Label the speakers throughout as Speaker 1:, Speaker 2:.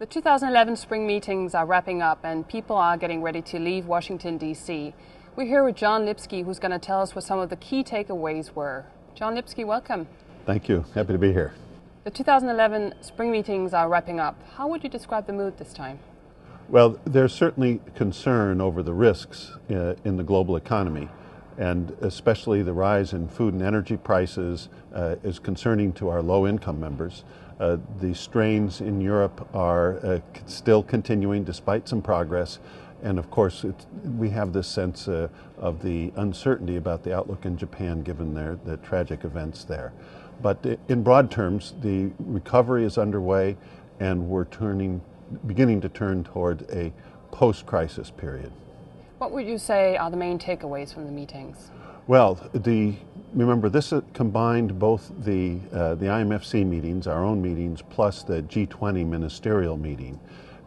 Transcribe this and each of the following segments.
Speaker 1: The 2011 spring meetings are wrapping up and people are getting ready to leave Washington, D.C. We're here with John Lipsky, who's going to tell us what some of the key takeaways were. John Lipsky, welcome.
Speaker 2: Thank you. Happy to be here.
Speaker 1: The 2011 spring meetings are wrapping up. How would you describe the mood this time?
Speaker 2: Well, there's certainly concern over the risks in the global economy, and especially the rise in food and energy prices is concerning to our low-income members. The strains in Europe are still continuing despite some progress, and of course we have this sense of the uncertainty about the outlook in Japan given the tragic events there. But in broad terms, the recovery is underway and we're beginning to turn toward a post-crisis period. What
Speaker 1: would you say are the main takeaways from the meetings?
Speaker 2: Well, remember this combined both the IMFC meetings, our own meetings, plus the G20 ministerial meeting.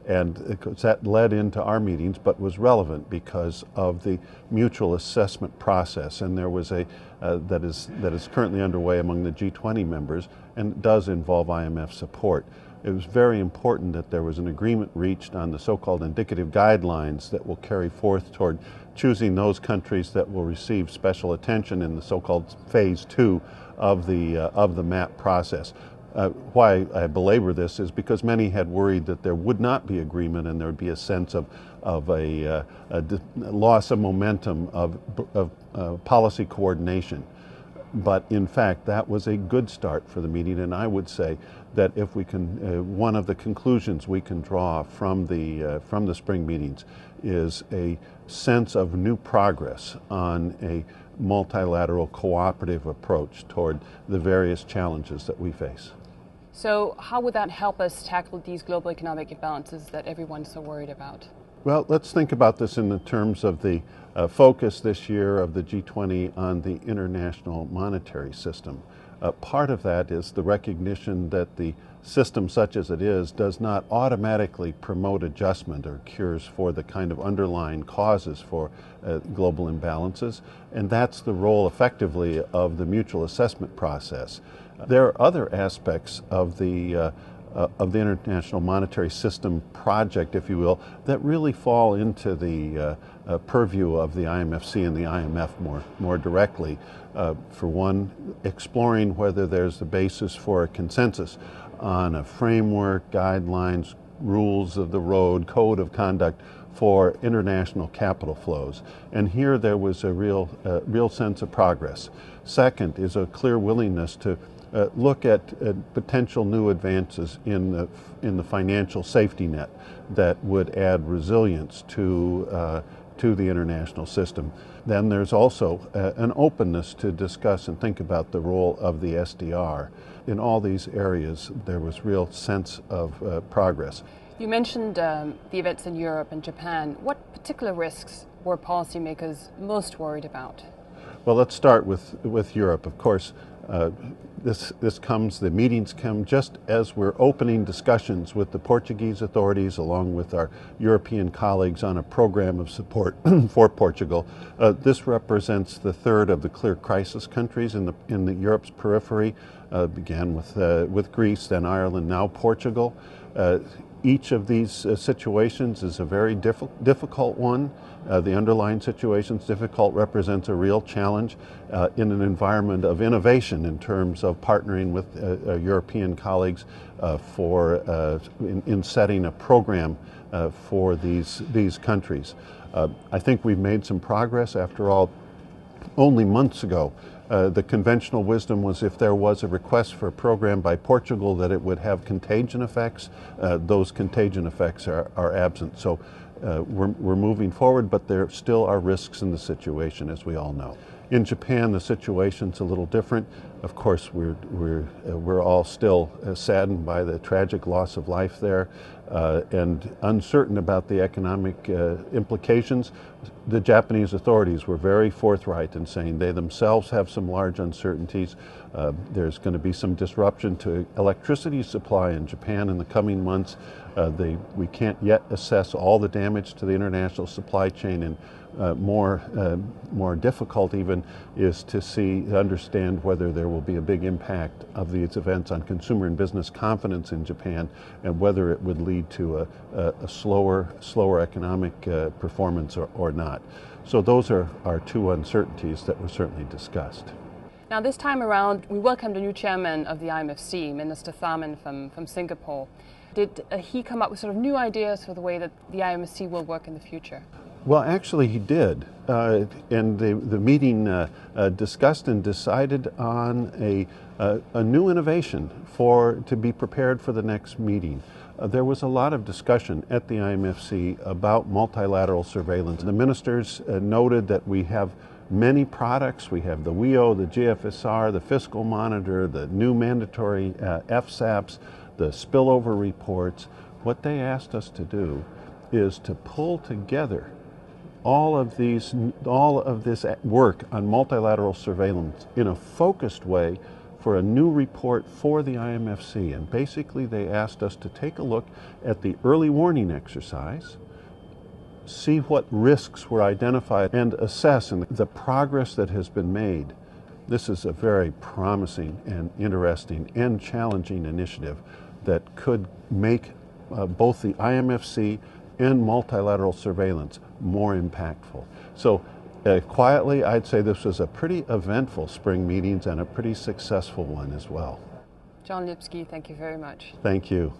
Speaker 2: And that led into our meetings, but was relevant because of the mutual assessment process. And there was that is currently underway among the G20 members and does involve IMF support. It was very important that there was an agreement reached on the so-called indicative guidelines that will carry forth toward choosing those countries that will receive special attention in the so-called phase 2 of the MAP process. Why I belabor this is because many had worried that there would not be agreement and there would be a sense of a loss of momentum of policy coordination. But in fact, that was a good start for the meeting, and I would say that if we can, one of the conclusions we can draw from the spring meetings is a sense of new progress on a multilateral cooperative approach toward the various challenges that we face.
Speaker 1: So how would that help us tackle these global economic imbalances that everyone's so worried about?
Speaker 2: Well, let's think about this in the terms of the focus this year of the G20 on the international monetary system. Part of that is the recognition that the system such as it is does not automatically promote adjustment or cures for the kind of underlying causes for global imbalances, and that's the role effectively of the mutual assessment process. There are other aspects of the international monetary system project, if you will, that really fall into the purview of the IMFC and the IMF more directly. For one, exploring whether there's a basis for a consensus on a framework, guidelines, rules of the road, code of conduct for international capital flows. And here there was a real sense of progress. Second is a clear willingness to look at potential new advances in the financial safety net that would add resilience to the international system. Then there's also an openness to discuss and think about the role of the SDR. In all these areas, there was real sense of progress.
Speaker 1: You mentioned the events in Europe and Japan. What particular risks were policymakers most worried about?
Speaker 2: Well, let's start with Europe. Of course, the meetings come just as we're opening discussions with the Portuguese authorities along with our European colleagues on a program of support for Portugal. This represents the third of the clear crisis countries in the Europe's periphery. Began with Greece, then Ireland, now Portugal. Each of these situations is a very difficult one. The underlying situation is difficult, represents a real challenge in an environment of innovation in terms of partnering with European colleagues in setting a program for these countries. I think we've made some progress. After all, only months ago, the conventional wisdom was if there was a request for a program by Portugal that it would have contagion effects. Those contagion effects are absent. So we're moving forward, but there still are risks in the situation, as we all know. In Japan, the situation's a little different. Of course, we're all still saddened by the tragic loss of life there and uncertain about the economic implications. The Japanese authorities were very forthright in saying they themselves have some large uncertainties. There's going to be some disruption to electricity supply in Japan in the coming months. We can't yet assess all the damage to the international supply chain, and more difficult even is to understand whether there will be a big impact of these events on consumer and business confidence in Japan, and whether it would lead to a slower economic performance or not. So those are two uncertainties that were certainly discussed.
Speaker 1: Now this time around, we welcomed a new chairman of the IMFC, Minister Tharman from Singapore. Did he come up with sort of new ideas for the way that the IMFC will work in the future?
Speaker 2: Well, actually he did, and the meeting discussed and decided on a new innovation to be prepared for the next meeting. There was a lot of discussion at the IMFC about multilateral surveillance. The ministers noted that we have many products. We have the WIO, the GFSR, the fiscal monitor, the new mandatory FSAPs, the spillover reports. What they asked us to do is to pull together all of this work on multilateral surveillance in a focused way for a new report for the IMFC. And basically they asked us to take a look at the early warning exercise, see what risks were identified, and assess the progress that has been made. This is a very promising and interesting and challenging initiative that could make both the IMFC and multilateral surveillance more impactful. So quietly, I'd say this was a pretty eventful spring meetings and a pretty successful one as well.
Speaker 1: John Lipsky, thank you very much.
Speaker 2: Thank you.